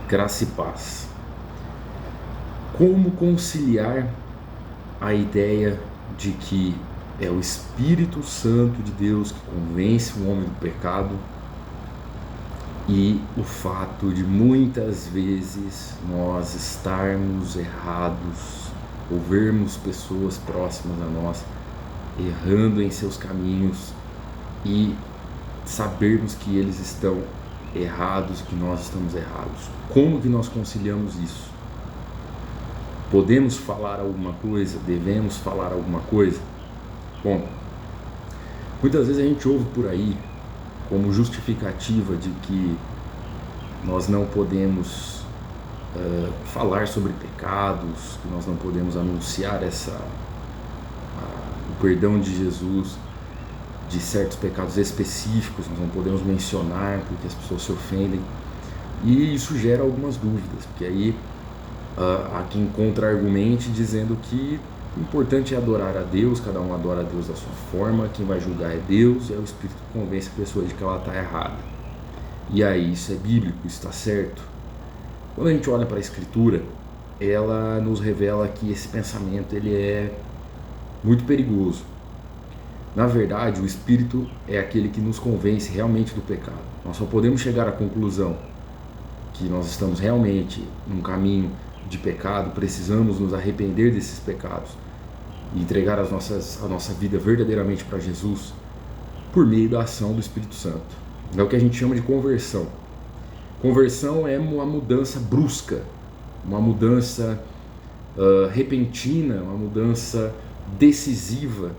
Graça e paz. Como conciliar a ideia de que é o Espírito Santo de Deus que convence o homem do pecado e o fato de muitas vezes nós estarmos errados ou vermos pessoas próximas a nós errando em seus caminhos e sabermos que eles estão errados, que nós estamos errados? Como que nós conciliamos isso? Podemos falar alguma coisa? Devemos falar alguma coisa? Bom, muitas vezes a gente ouve por aí como justificativa de que nós não podemos falar sobre pecados, que nós não podemos anunciar o perdão de Jesus de certos pecados específicos, nós não podemos mencionar porque as pessoas se ofendem, e isso gera algumas dúvidas, porque aí há quem contra-argumente dizendo que o importante é adorar a Deus, cada um adora a Deus da sua forma, quem vai julgar é Deus, é o Espírito que convence a pessoa de que ela está errada. E aí, isso é bíblico, isso está certo? Quando a gente olha para a Escritura, ela nos revela que esse pensamento ele é muito perigoso. Na verdade, o Espírito é aquele que nos convence realmente do pecado. Nós só podemos chegar à conclusão que nós estamos realmente num caminho de pecado, precisamos nos arrepender desses pecados e entregar a nossa vida verdadeiramente para Jesus por meio da ação do Espírito Santo. É o que a gente chama de conversão. Conversão é uma mudança brusca, uma mudança repentina, uma mudança decisiva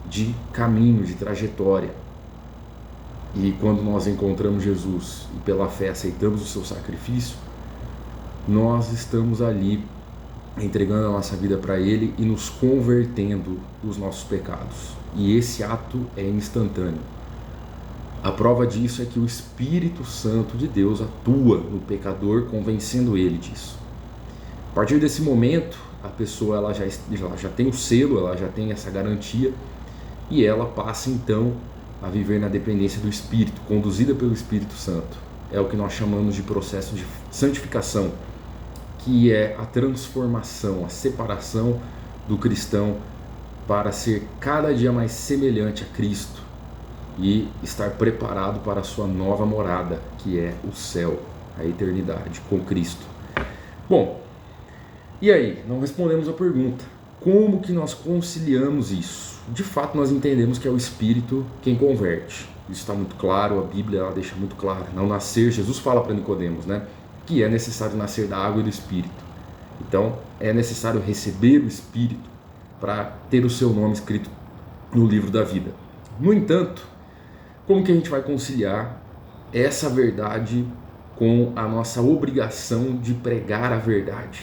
de caminho, de trajetória. E quando nós encontramos Jesus e pela fé aceitamos o seu sacrifício, nós estamos ali entregando a nossa vida para Ele e nos convertendo dos nossos pecados. E esse ato é instantâneo. A prova disso é que o Espírito Santo de Deus atua no pecador, convencendo ele disso. A partir desse momento, a pessoa ela já tem o selo, ela já tem essa garantia, e ela passa então a viver na dependência do Espírito, conduzida pelo Espírito Santo. É o que nós chamamos de processo de santificação, que é a transformação, a separação do cristão para ser cada dia mais semelhante a Cristo e estar preparado para a sua nova morada, que é o céu, a eternidade com Cristo. Bom, e aí? Não respondemos a pergunta. Como que nós conciliamos isso? De fato, nós entendemos que é o Espírito quem converte. Isso está muito claro, a Bíblia ela deixa muito claro. Não nascer, Jesus fala para Nicodemos, né? Que é necessário nascer da água e do Espírito. Então, é necessário receber o Espírito para ter o seu nome escrito no livro da vida. No entanto, como que a gente vai conciliar essa verdade com a nossa obrigação de pregar a verdade?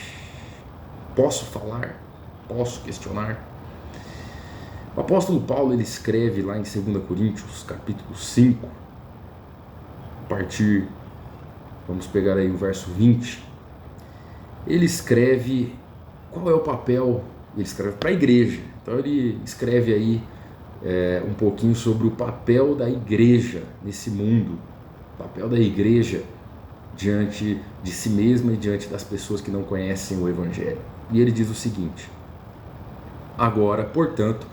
Posso falar? Posso questionar? O apóstolo Paulo ele escreve lá em 2 Coríntios, capítulo 5, a partir, vamos pegar aí o verso 20, ele escreve qual é o papel, ele escreve para a igreja, então ele escreve aí um pouquinho sobre o papel da igreja nesse mundo, o papel da igreja diante de si mesma e diante das pessoas que não conhecem o Evangelho. E ele diz o seguinte: agora, portanto,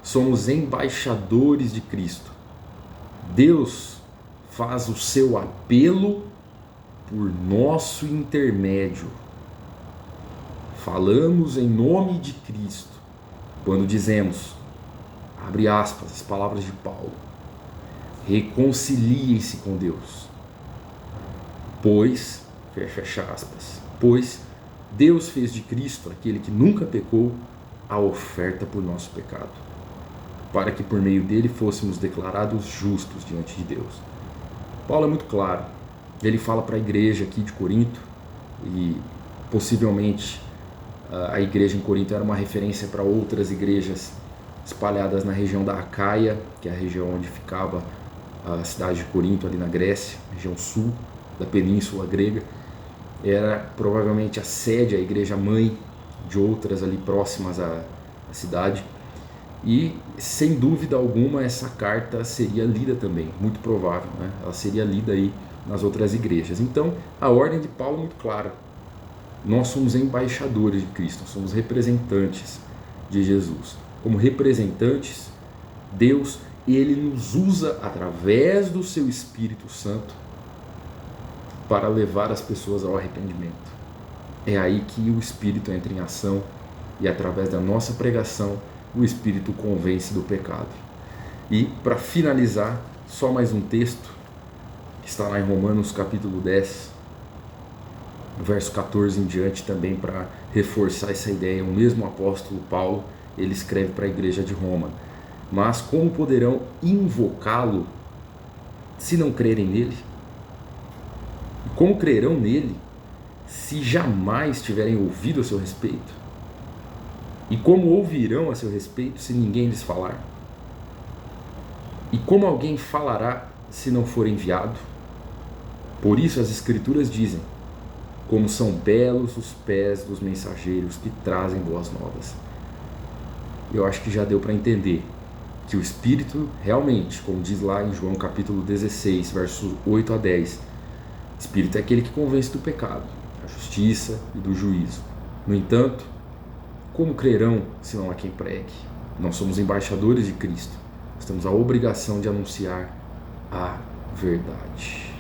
somos embaixadores de Cristo. Deus faz o seu apelo por nosso intermédio. Falamos em nome de Cristo quando dizemos, abre aspas, as palavras de Paulo, reconciliem-se com Deus. Pois, fecha aspas, pois Deus fez de Cristo, aquele que nunca pecou, a oferta por nosso pecado, para que por meio dele fôssemos declarados justos diante de Deus. Paulo é muito claro, ele fala para a igreja aqui de Corinto, e possivelmente a igreja em Corinto era uma referência para outras igrejas espalhadas na região da Acaia, que é a região onde ficava a cidade de Corinto, ali na Grécia, região sul da península grega. Era provavelmente a sede, a igreja mãe de outras ali próximas à cidade. E, sem dúvida alguma, essa carta seria lida também, muito provável, né? Ela seria lida aí nas outras igrejas. Então, a ordem de Paulo é muito clara. Nós somos embaixadores de Cristo, nós somos representantes de Jesus. Como representantes, Deus, ele nos usa através do seu Espírito Santo para levar as pessoas ao arrependimento. É aí que o Espírito entra em ação e através da nossa pregação o Espírito convence do pecado. E para finalizar, só mais um texto que está lá em Romanos capítulo 10, verso 14 em diante, também para reforçar essa ideia. O mesmo apóstolo Paulo, ele escreve para a igreja de Roma: mas como poderão invocá-lo se não crerem nele? E como crerão nele se jamais tiverem ouvido a seu respeito? E como ouvirão a seu respeito se ninguém lhes falar? E como alguém falará se não for enviado? Por isso as Escrituras dizem: como são belos os pés dos mensageiros que trazem boas novas. Eu acho que já deu para entender que o Espírito realmente, como diz lá em João capítulo 16, versos 8 a 10, Espírito é aquele que convence do pecado, da justiça e do juízo. No entanto, como crerão se não há quem pregue? Nós somos embaixadores de Cristo. Nós temos a obrigação de anunciar a verdade.